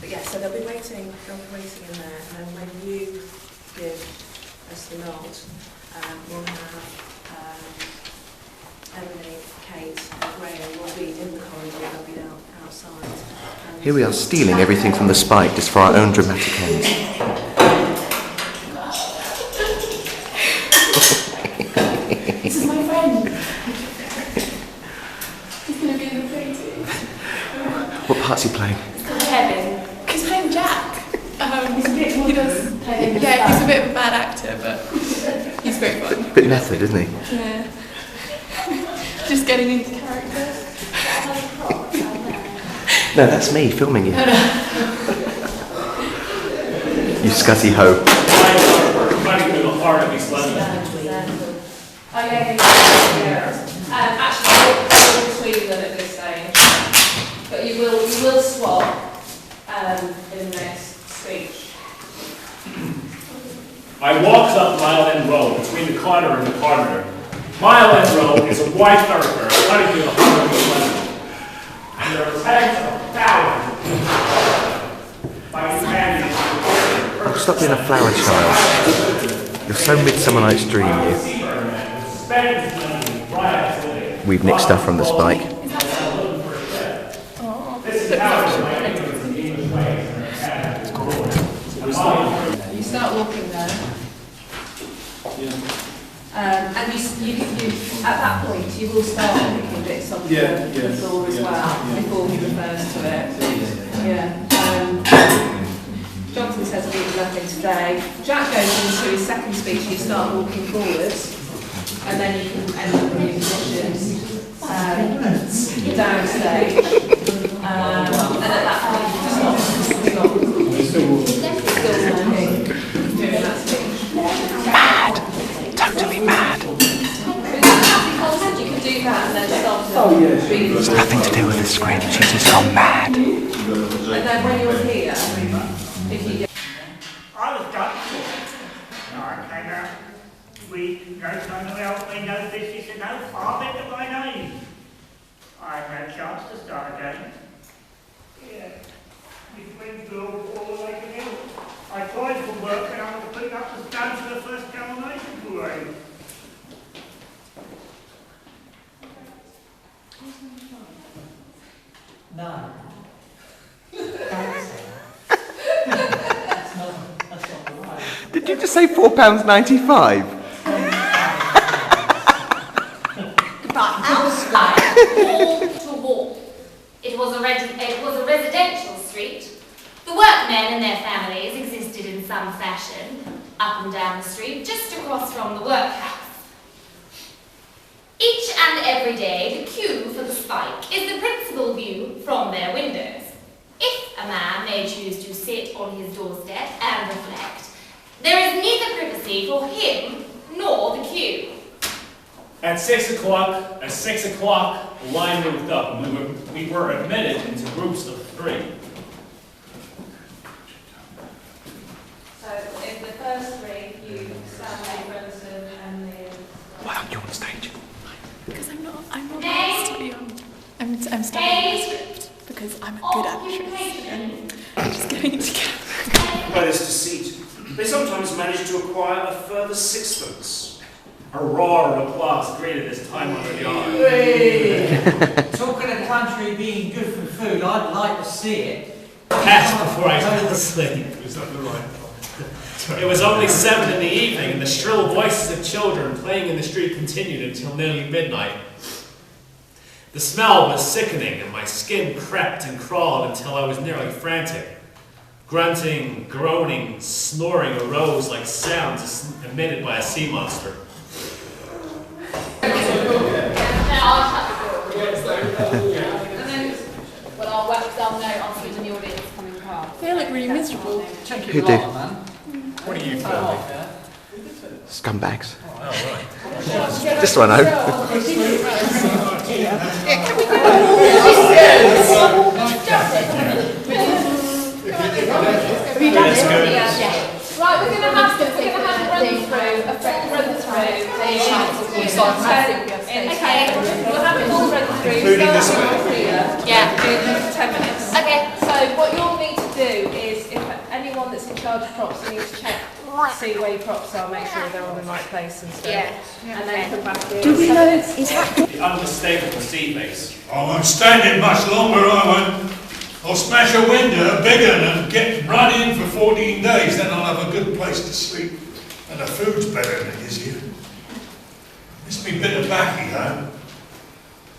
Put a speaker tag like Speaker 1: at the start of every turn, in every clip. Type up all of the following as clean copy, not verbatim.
Speaker 1: But yeah, so they'll be waiting in there, and then when you give us the nod, we'll have Emily, Kate, and Graham will be in the corridor, they'll be outside.
Speaker 2: Here we are stealing everything from the Spike just for our own dramatic ends.
Speaker 3: This is my friend. He's going to be in the play too.
Speaker 2: What part's he playing?
Speaker 3: Kevin. He's playing Jack. He's a bit more he's a bit of a bad actor, but he's great fun.
Speaker 2: A bit method, isn't he?
Speaker 3: Yeah. Just getting into character.
Speaker 2: No, that's me filming you. You scuzzy hoe.
Speaker 1: Actually, all between them at this stage. But you will swap in the next speech.
Speaker 4: I walked up Mile End Road between the corner and the corridor. Mile End Road is a white thoroughfare cutting through the heart of East London. And there are tens of thousands by companions.
Speaker 2: Stop being a flower child. You're so Midsummer Night's Dream, you. We've nicked stuff from the Spike.
Speaker 1: You start walking there. And you at that point you will start picking bits off the floor as well before he refers to it. Jonathan says we've nothing today. Jack goes into his second speech. You start walking forwards, and then you can end up in your positions downstage. And at that point you stop. Still walking, doing that speech.
Speaker 2: Mad! Totally mad.
Speaker 1: You can do that and then stop.
Speaker 2: It's nothing to do with the screen, she's just gone mad.
Speaker 1: And then when you're here, if you get...
Speaker 5: I was done for. I came out, we no son of help me, no business and no farming to my name. I had a chance to start again. Yeah, my friends drove all the way to Hill. I tried for work and I was putting up the stand for the first examination parade.
Speaker 6: No.
Speaker 2: Did you just say £4.95?
Speaker 7: Outside, wall to wall. It was a residential street. The workmen and their families existed in some fashion, up and down the street, just across from the workhouse. Each and every day, the queue for the Spike is the principal view from their windows. If a man may choose to sit on his doorstep and reflect, there is neither privacy for him nor the queue.
Speaker 4: At 6 o'clock, the line moved up, and we were admitted into groups of 3.
Speaker 1: So in the first 3, you stand in front of and then...
Speaker 2: Why aren't you on stage?
Speaker 3: Because I'm not studying. I'm studying the script because I'm a good actress and I'm just getting it together.
Speaker 8: By this deceit, they sometimes manage to acquire a further sixpence.
Speaker 4: A roar of applause greeted this time on the yard.
Speaker 6: Talking of country being good for food, I'd like to see it.
Speaker 4: Passed before I fell asleep. It was only 7 in the evening, and the shrill voices of children playing in the street continued until nearly midnight. The smell was sickening, and my skin crept and crawled until I was nearly frantic. Grunting, groaning, snoring arose like sounds emitted by a sea monster.
Speaker 9: Well, I'll wax down note on who's in the audience coming past.
Speaker 3: They look really miserable.
Speaker 2: Who did?
Speaker 4: What are you filming?
Speaker 2: Scumbags.
Speaker 4: Oh, right.
Speaker 2: Just so I know.
Speaker 9: Right, we're going to have a run through the okay, we'll have it all run through.
Speaker 8: Including this one?
Speaker 9: Yeah. In 10 minutes.
Speaker 7: Okay.
Speaker 9: So what you'll need to do is, if anyone that's in charge of props, you need to check, see where your props are, make sure they're all in the right place and stuff.
Speaker 7: Yeah.
Speaker 9: And then come back in.
Speaker 3: Do we know
Speaker 4: The unmistakable sea face.
Speaker 10: I won't stand it much longer, I won't. I'll smash a window, a big one, and get run in for 14 days, then I'll have a good place to sleep. And the food's better than it is here. Miss me bit of baccy, though.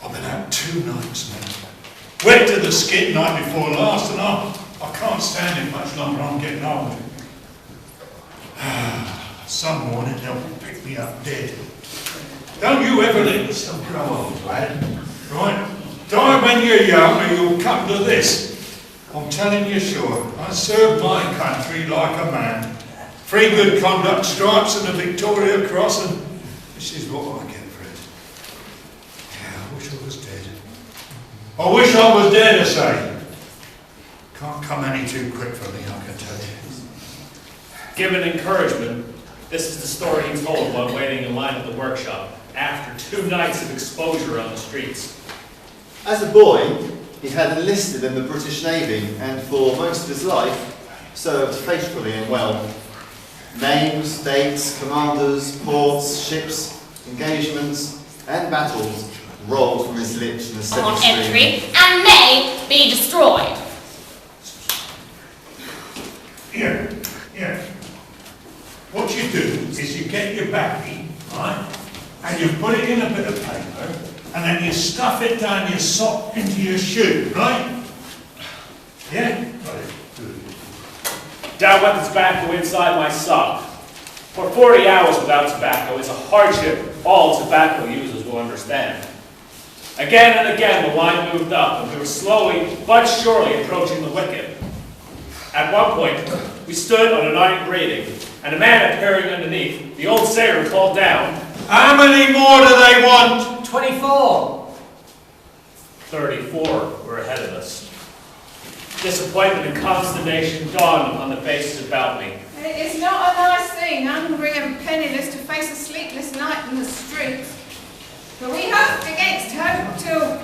Speaker 10: I've been out 2 nights now. Went to the skit night before last, and I can't stand it much longer, I'm getting old. Some morning they'll pick me up dead. Don't you ever let yourself grow old, lad. Right? Die when you're young, or you'll come to this. I'm telling you sure, I served my country like a man. 3 good conduct stripes and a Victoria Cross, and this is what I get for it. Yeah, I wish I was dead. I wish I was dead, I say. Can't come any too quick for me, I can tell you.
Speaker 4: Given encouragement, this is the story he told while waiting in line at the workshop after 2 nights of exposure on the streets.
Speaker 11: As a boy, he had enlisted in the British Navy and for most of his life served faithfully and well. Names, dates, commanders, ports, ships, engagements and battles rolled from his lips in the steady
Speaker 7: On
Speaker 11: stream.
Speaker 7: entry and may be destroyed.
Speaker 10: Yeah. What you do is you get your baccy, right, and you put it in a bit of paper, and then you stuff it down your sock into your shoe, right? Yeah? Right. Good.
Speaker 4: Down went the tobacco inside my sock. For 40 hours without tobacco is a hardship all tobacco users will understand. Again and again the line moved up, and we were slowly but surely approaching the wicket. At one point, we stood on an iron grating, and a man appearing underneath, the old sailor called down,
Speaker 10: How many more do they want?
Speaker 6: 24.
Speaker 4: 34 were ahead of us. Disappointment and consternation dawned upon the faces about me.
Speaker 12: It's not a nice thing, hungry and penniless, to face a sleepless night in the streets. But we hoped against hope till,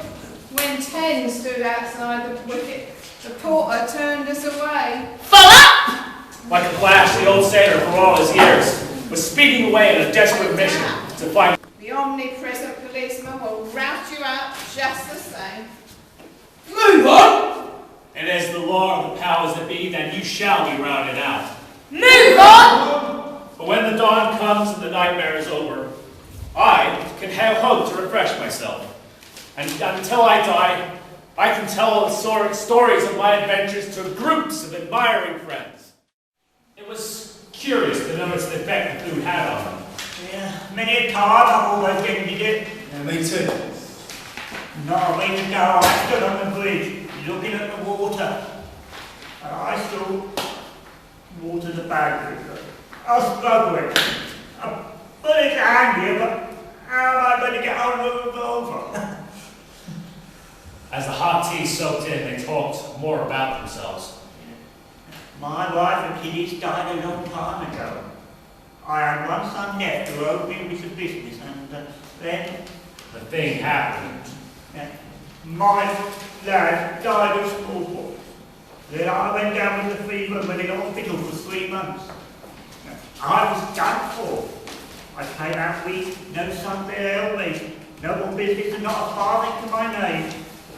Speaker 12: when 10 stood outside the wicket, the porter turned us away.
Speaker 7: Full up!
Speaker 4: Like a flash, the old sailor, for all his years, was speeding away in a desperate mission to find.
Speaker 12: The omnipresent policeman will rout you out just the same. Move on!
Speaker 4: And as the law of the powers that be, then you shall be routed out.
Speaker 7: Move on!
Speaker 4: But when the dawn comes and the nightmare is over, I can have hope to refresh myself. And until I die, I can tell stories of my adventures to groups of admiring friends. It was curious to notice the effect the food had on them.
Speaker 5: Yeah, many a time I've always envied it.
Speaker 8: Yeah, me too.
Speaker 5: Not a week ago, I stood on the bridge looking at the water. And I saw water's a bad thing. I was struggling. I'm fully angry, but how am I going to get on with the revolver?
Speaker 4: As the hot tea soaked in, they talked more about themselves.
Speaker 5: My wife and kiddies died a long time ago. I had one son left who owed me with the business, and then
Speaker 4: The thing happened.
Speaker 5: my lad died of smallpox. Then I went down with the fever and went in hospital for 3 months. I was done for. I came out weak, no son to help me, no more business and not a farthing to my name.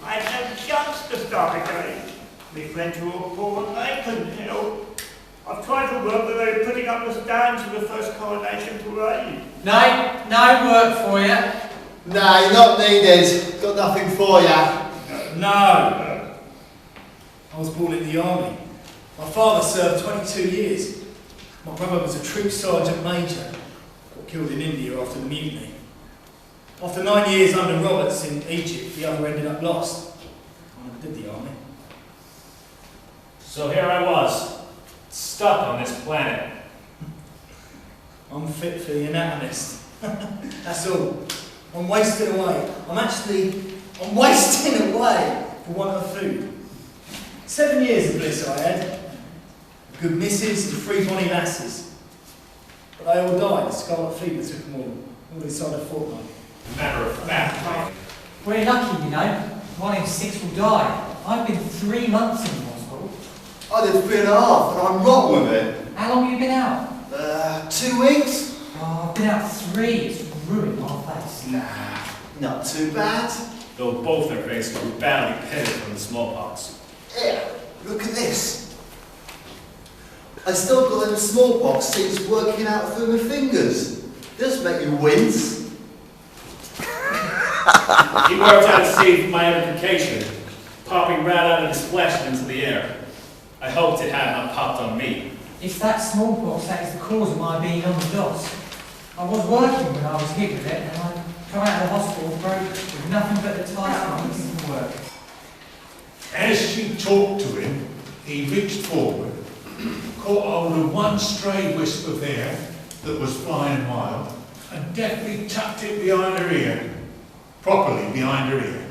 Speaker 5: I had no chance to start again. My friends were all poor and they couldn't help. I've tried to work, but they were putting up the stands for the first coronation parade.
Speaker 6: No work for you.
Speaker 11: No, you're not needed. Got nothing for ya.
Speaker 8: No. I was born in the army.
Speaker 13: My father served 22 years. My brother was a troop sergeant major, got killed in India after the mutiny. After 9 years under Roberts in Egypt, the other ended up lost. I never did the army.
Speaker 4: So here I was, stuck on this planet.
Speaker 13: I'm fit for the anatomist. That's all. I'm wasting away. I'm wasting away for want of food. 7 years of bliss I had. A good missus and 3 bonny lasses. But they all died. Scarlet fever took them all inside a fortnight.
Speaker 4: Matter of fact.
Speaker 6: We're lucky, you know. 1 in 6 will die. I've been 3 months in hospital.
Speaker 11: I did 3.5 and I'm rotten with it.
Speaker 6: How long have you been out?
Speaker 11: 2 weeks.
Speaker 6: Oh, I've been out 3. It's ruined my face.
Speaker 11: Nah, not too bad.
Speaker 4: Though both their faces were badly pitted from the smallpox.
Speaker 11: Yeah, look at this. I still got them smallpox seeds working out through my fingers. This make me wince.
Speaker 4: He worked out a seed for my identification, popping right out of his flesh into the air. I hoped it had not popped on me.
Speaker 6: It's that smallpox that is the cause of my being on the DOS. I was working when I was hit with it, and I come out of the hospital broke with nothing but the title of looking for work.
Speaker 10: As she talked to him, he reached forward, caught hold of one stray wisp of hair that was flying wild, and deftly tucked it behind her ear. Properly behind her ear.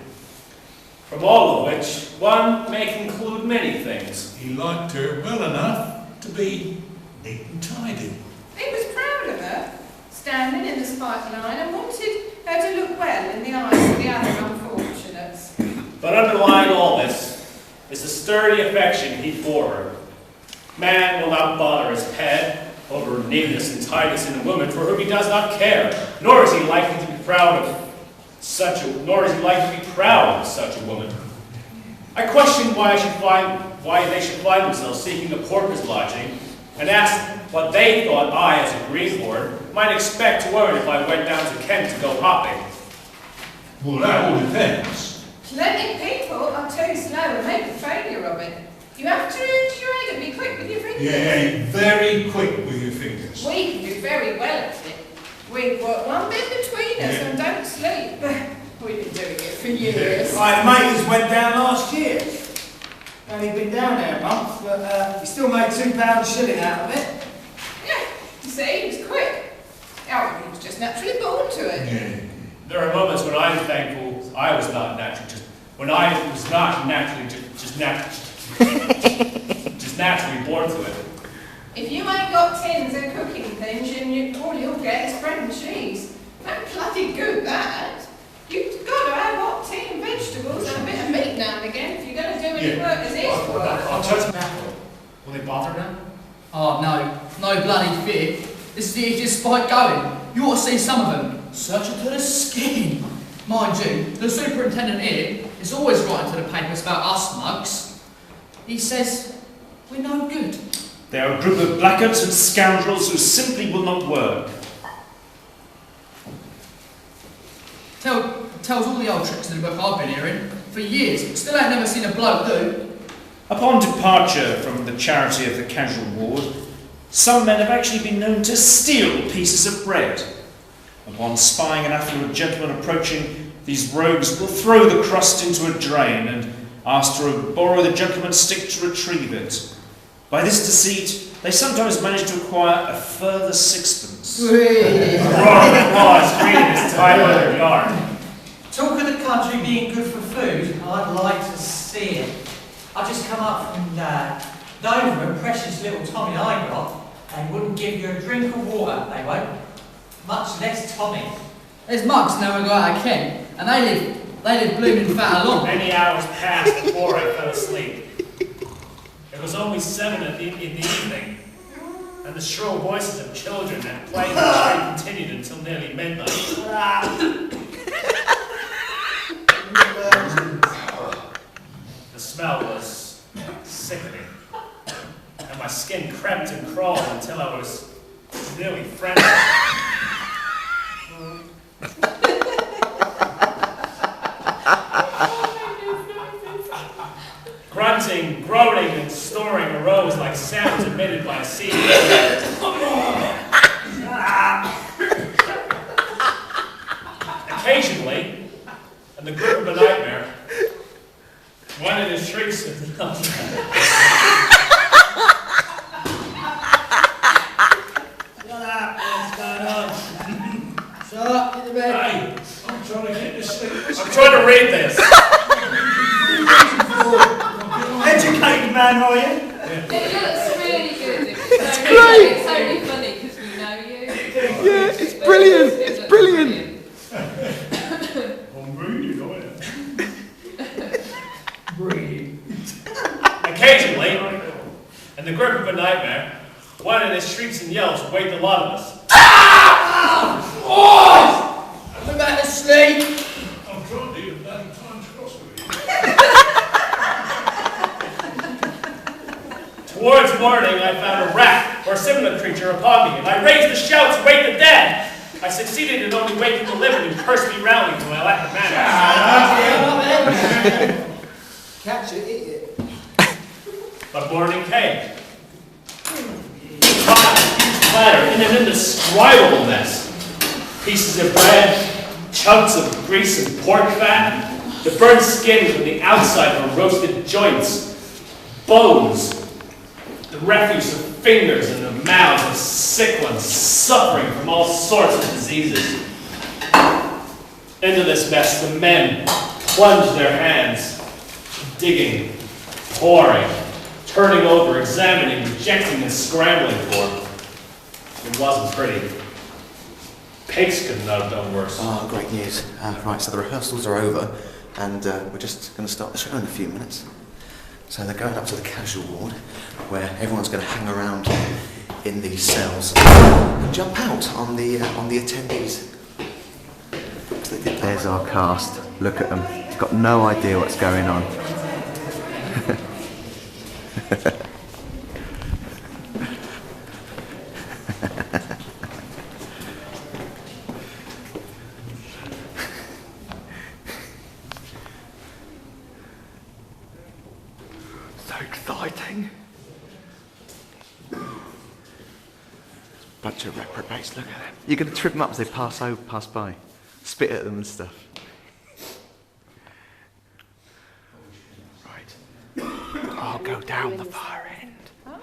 Speaker 4: From all of which, one may conclude many things.
Speaker 10: He liked her well enough to be neat and tidy.
Speaker 12: He was proud of her, standing in the spike line, and wanted her to look well in the eyes of the other unfortunates.
Speaker 4: But underlying all this is the sturdy affection he bore her. Man will not bother his head over neatness and tidiness in a woman for whom he does not care, nor is he likely to be proud of such a woman. I questioned why they should find themselves seeking a porker's lodging, and asked what they thought I, as a greenhorn, might expect to earn if I went down to Kent to go hopping.
Speaker 10: Well, that all depends.
Speaker 12: Plenty of people are too slow and make a failure of it. You have to use your head and be quick with your fingers.
Speaker 10: Yeah, very quick with your fingers.
Speaker 12: We can do very well at it. We've got one bit between us and don't sleep. We've been doing it for years.
Speaker 13: My mate who's went down last year. Only been down there a month, but he still made £2 a shilling out of it.
Speaker 12: Yeah, you see, he was quick. Oh, he was just naturally born to it.
Speaker 10: Yeah.
Speaker 4: There are moments when I'm thankful I was not naturally just naturally born to it.
Speaker 12: If you ain't got tins of cooking things, all you'll get is bread and cheese. That bloody good, that. You've got to have hot tea and vegetables and a bit of meat now and again if you're going to do any work as is work.
Speaker 4: I'll touch the mackerel. Will they bother now?
Speaker 14: Oh, no bloody fear. This is the easiest Spike going. You ought to see some of them. Searching to the skin. Mind you, the superintendent here is always writing to the papers about us mugs. He says we're no good.
Speaker 8: They are a group of blackguards and scoundrels who simply will not work.
Speaker 14: Tells all the old tricks in the book I've been hearing for years. Still ain't never seen a bloke do.
Speaker 8: Upon departure from the charity of the casual ward, some men have actually been known to steal pieces of bread. Upon spying an affluent gentleman approaching, these rogues will throw the crust into a drain and ask to borrow the gentleman's stick to retrieve it. By this deceit, they sometimes manage to acquire a further sixpence.
Speaker 4: A roar of applause greeted this time-weathered yarn.
Speaker 6: Talk of the country being good for food, I'd like to see it. I've just come up from Dover, and precious little Tommy I got. They wouldn't give you a drink of water, they won't. Much less Tommy.
Speaker 14: There's mugs now we go out of Kent, and they live blooming fat along.
Speaker 4: Many hours passed before I fell asleep. It was only 7 in the evening, and the shrill voices of children that played in the street continued until nearly midnight. The smell was sickening, and my skin crept and crawled until I was nearly frenzied. Grunting, groaning, and snoring arose arose like sounds emitted by a sea. Occasionally, in the grip of a nightmare, one of his shrieks is enough.
Speaker 13: What's going on? Shut up, get to bed.
Speaker 10: Hey, I'm trying to get to sleep.
Speaker 4: I'm trying to read this.
Speaker 13: Educated man, are you?
Speaker 9: It looks really good.
Speaker 2: It's great.
Speaker 9: It's only funny because we know you.
Speaker 2: Yeah, it's brilliant. It's brilliant.
Speaker 10: I'm reading, aren't I?
Speaker 13: Breathe.
Speaker 4: Occasionally, in the grip of a nightmare, one of his shrieks and yells waked a lot of us.
Speaker 14: I'm about to sleep.
Speaker 10: I'm trying to do the bloody Times Cross with you.
Speaker 4: Towards morning, I found a rat or similar creature upon me, and I raised the shout to wake the dead. I succeeded in only waking the living, who cursed me roundly until I left the manor.
Speaker 13: Catch it, eat it.
Speaker 4: But morning came. Platter in an indescribable mess. Pieces of bread, chunks of grease and pork fat, the burnt skin from the outside from roasted joints, bones, the refuse of fingers and the mouths of sick ones suffering from all sorts of diseases. Into this mess the men plunged their hands, digging, pouring, turning over, examining, rejecting, and scrambling for. It wasn't pretty. Pigs couldn't have done worse.
Speaker 2: Oh, great news. Right, so the rehearsals are over, and we're just going to start the show in a few minutes. So they're going up to the casual ward, where everyone's going to hang around in these cells and jump out on the attendees. There's our cast. Look at them. They've got no idea what's going on. So exciting. Bunch of reprobates, look at them. You're going to trip them up as they pass by. Spit at them and stuff. Right. I'll go down the far end. Oh.